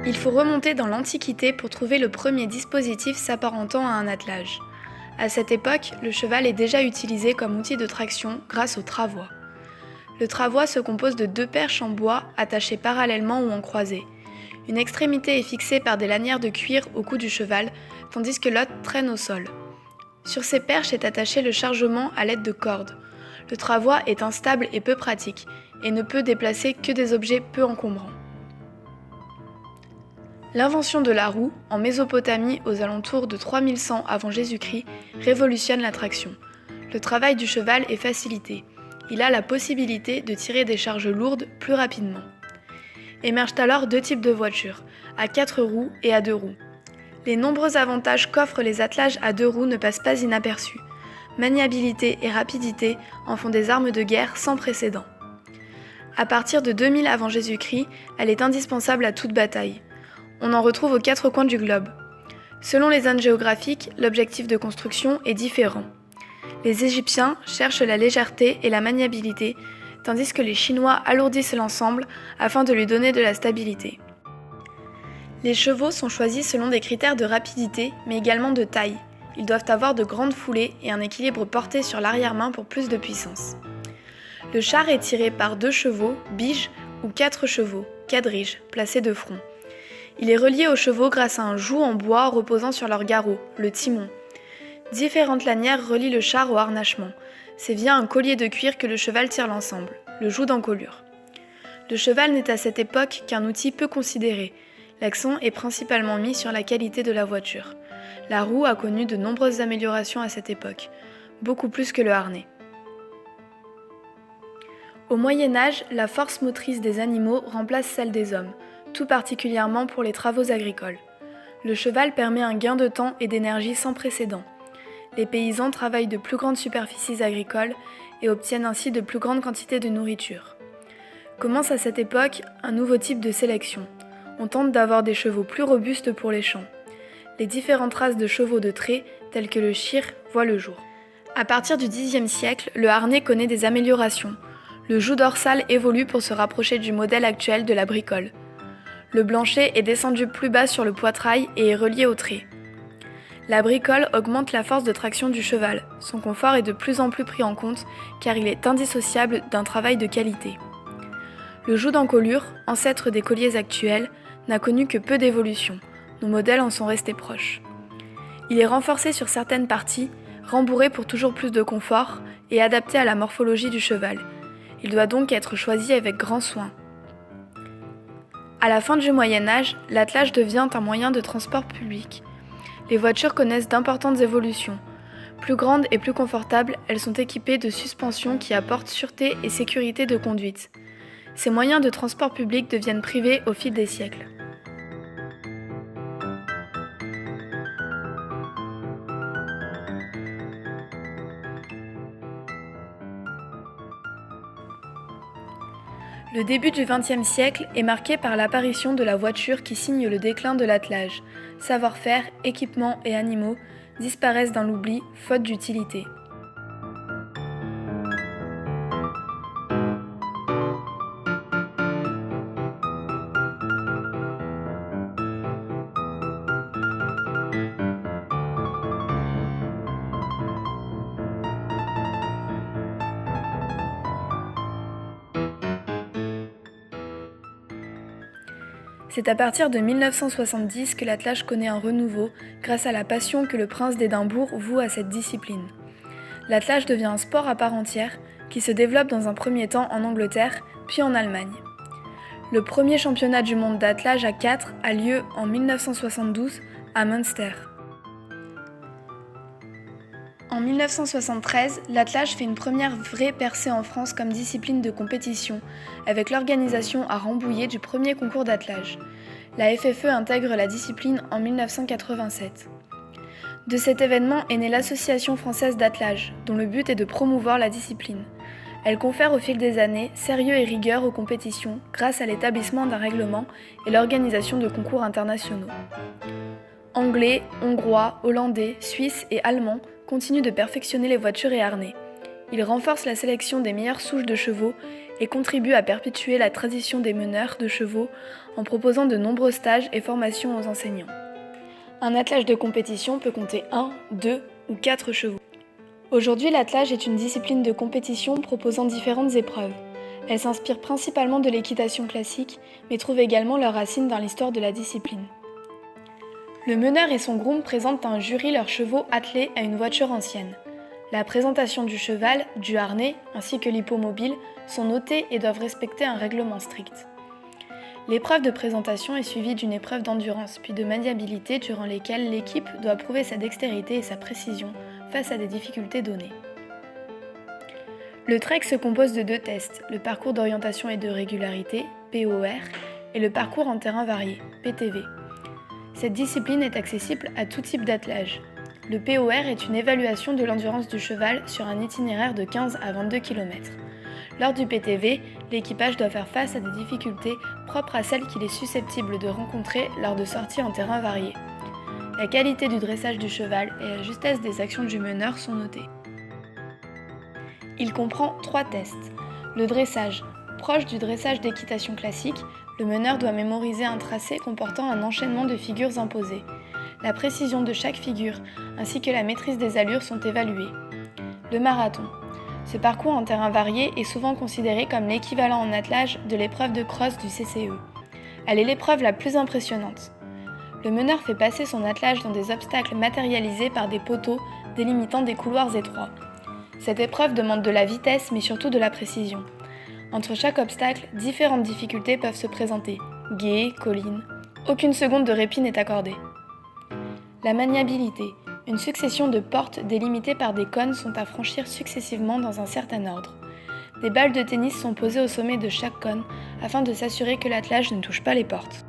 Il faut remonter dans l'Antiquité pour trouver le premier dispositif s'apparentant à un attelage. À cette époque, le cheval est déjà utilisé comme outil de traction grâce au travois. Le travois se compose de deux perches en bois attachées parallèlement ou en croisée. Une extrémité est fixée par des lanières de cuir au cou du cheval, tandis que l'autre traîne au sol. Sur ces perches est attaché le chargement à l'aide de cordes. Le travois est instable et peu pratique, et ne peut déplacer que des objets peu encombrants. L'invention de la roue, en Mésopotamie aux alentours de 3100 avant Jésus-Christ, révolutionne la traction. Le travail du cheval est facilité. Il a la possibilité de tirer des charges lourdes plus rapidement. Émergent alors deux types de voitures, à 4 roues et à 2 roues. Les nombreux avantages qu'offrent les attelages à 2 roues ne passent pas inaperçus. Maniabilité et rapidité en font des armes de guerre sans précédent. À partir de 2000 avant Jésus-Christ, elle est indispensable à toute bataille. On en retrouve aux 4 coins du globe. Selon les zones géographiques, l'objectif de construction est différent. Les Égyptiens cherchent la légèreté et la maniabilité, tandis que les Chinois alourdissent l'ensemble afin de lui donner de la stabilité. Les chevaux sont choisis selon des critères de rapidité, mais également de taille. Ils doivent avoir de grandes foulées et un équilibre porté sur l'arrière-main pour plus de puissance. Le char est tiré par 2 chevaux, biges, ou 4 chevaux, quadriges, placés de front. Il est relié aux chevaux grâce à un joug en bois reposant sur leur garrot, le timon. Différentes lanières relient le char au harnachement. C'est via un collier de cuir que le cheval tire l'ensemble, le joug d'encolure. Le cheval n'est à cette époque qu'un outil peu considéré. L'accent est principalement mis sur la qualité de la voiture. La roue a connu de nombreuses améliorations à cette époque, beaucoup plus que le harnais. Au Moyen Âge, la force motrice des animaux remplace celle des hommes, tout particulièrement pour les travaux agricoles. Le cheval permet un gain de temps et d'énergie sans précédent. Les paysans travaillent de plus grandes superficies agricoles et obtiennent ainsi de plus grandes quantités de nourriture. Commence à cette époque un nouveau type de sélection. On tente d'avoir des chevaux plus robustes pour les champs. Les différentes races de chevaux de trait, tels que le shir, voient le jour. À partir du Xe siècle, le harnais connaît des améliorations. Le joug dorsal évolue pour se rapprocher du modèle actuel de la bricole. Le blanchet est descendu plus bas sur le poitrail et est relié au trait. La bricole augmente la force de traction du cheval. Son confort est de plus en plus pris en compte car il est indissociable d'un travail de qualité. Le joug d'encolure, ancêtre des colliers actuels, n'a connu que peu d'évolution. Nos modèles en sont restés proches. Il est renforcé sur certaines parties, rembourré pour toujours plus de confort et adapté à la morphologie du cheval. Il doit donc être choisi avec grand soin. À la fin du Moyen Âge, l'attelage devient un moyen de transport public. Les voitures connaissent d'importantes évolutions. Plus grandes et plus confortables, elles sont équipées de suspensions qui apportent sûreté et sécurité de conduite. Ces moyens de transport public deviennent privés au fil des siècles. Le début du XXe siècle est marqué par l'apparition de la voiture qui signe le déclin de l'attelage. Savoir-faire, équipements et animaux disparaissent dans l'oubli, faute d'utilité. C'est à partir de 1970 que l'attelage connaît un renouveau grâce à la passion que le prince d'Édimbourg voue à cette discipline. L'attelage devient un sport à part entière qui se développe dans un premier temps en Angleterre, puis en Allemagne. Le premier championnat du monde d'attelage à 4 a lieu en 1972 à Münster. En 1973, l'attelage fait une première vraie percée en France comme discipline de compétition, avec l'organisation à Rambouillet du premier concours d'attelage. La FFE intègre la discipline en 1987. De cet événement est née l'Association française d'attelage, dont le but est de promouvoir la discipline. Elle confère au fil des années sérieux et rigueur aux compétitions grâce à l'établissement d'un règlement et l'organisation de concours internationaux. Anglais, Hongrois, Hollandais, Suisses et Allemands continuent de perfectionner les voitures et harnais. Ils renforcent la sélection des meilleures souches de chevaux et contribue à perpétuer la tradition des meneurs de chevaux en proposant de nombreux stages et formations aux enseignants. Un attelage de compétition peut compter 1, 2 ou 4 chevaux. Aujourd'hui, l'attelage est une discipline de compétition proposant différentes épreuves. Elle s'inspire principalement de l'équitation classique, mais trouve également leurs racines dans l'histoire de la discipline. Le meneur et son groom présentent à un jury leurs chevaux attelés à une voiture ancienne. La présentation du cheval, du harnais ainsi que l'hippomobile sont notées et doivent respecter un règlement strict. L'épreuve de présentation est suivie d'une épreuve d'endurance puis de maniabilité durant lesquelles l'équipe doit prouver sa dextérité et sa précision face à des difficultés données. Le trek se compose de 2 tests, le parcours d'orientation et de régularité, POR, et le parcours en terrain varié, PTV. Cette discipline est accessible à tout type d'attelage. Le POR est une évaluation de l'endurance du cheval sur un itinéraire de 15 à 22 km. Lors du PTV, l'équipage doit faire face à des difficultés propres à celles qu'il est susceptible de rencontrer lors de sorties en terrain varié. La qualité du dressage du cheval et la justesse des actions du meneur sont notées. Il comprend 3 tests. Le dressage. Proche du dressage d'équitation classique, le meneur doit mémoriser un tracé comportant un enchaînement de figures imposées. La précision de chaque figure ainsi que la maîtrise des allures sont évaluées. Le marathon. Ce parcours en terrain varié est souvent considéré comme l'équivalent en attelage de l'épreuve de cross du CCE. Elle est l'épreuve la plus impressionnante. Le meneur fait passer son attelage dans des obstacles matérialisés par des poteaux délimitant des couloirs étroits. Cette épreuve demande de la vitesse mais surtout de la précision. Entre chaque obstacle, différentes difficultés peuvent se présenter. Gué, collines. Aucune seconde de répit n'est accordée. La maniabilité. Une succession de portes délimitées par des cônes sont à franchir successivement dans un certain ordre. Des balles de tennis sont posées au sommet de chaque cône afin de s'assurer que l'attelage ne touche pas les portes.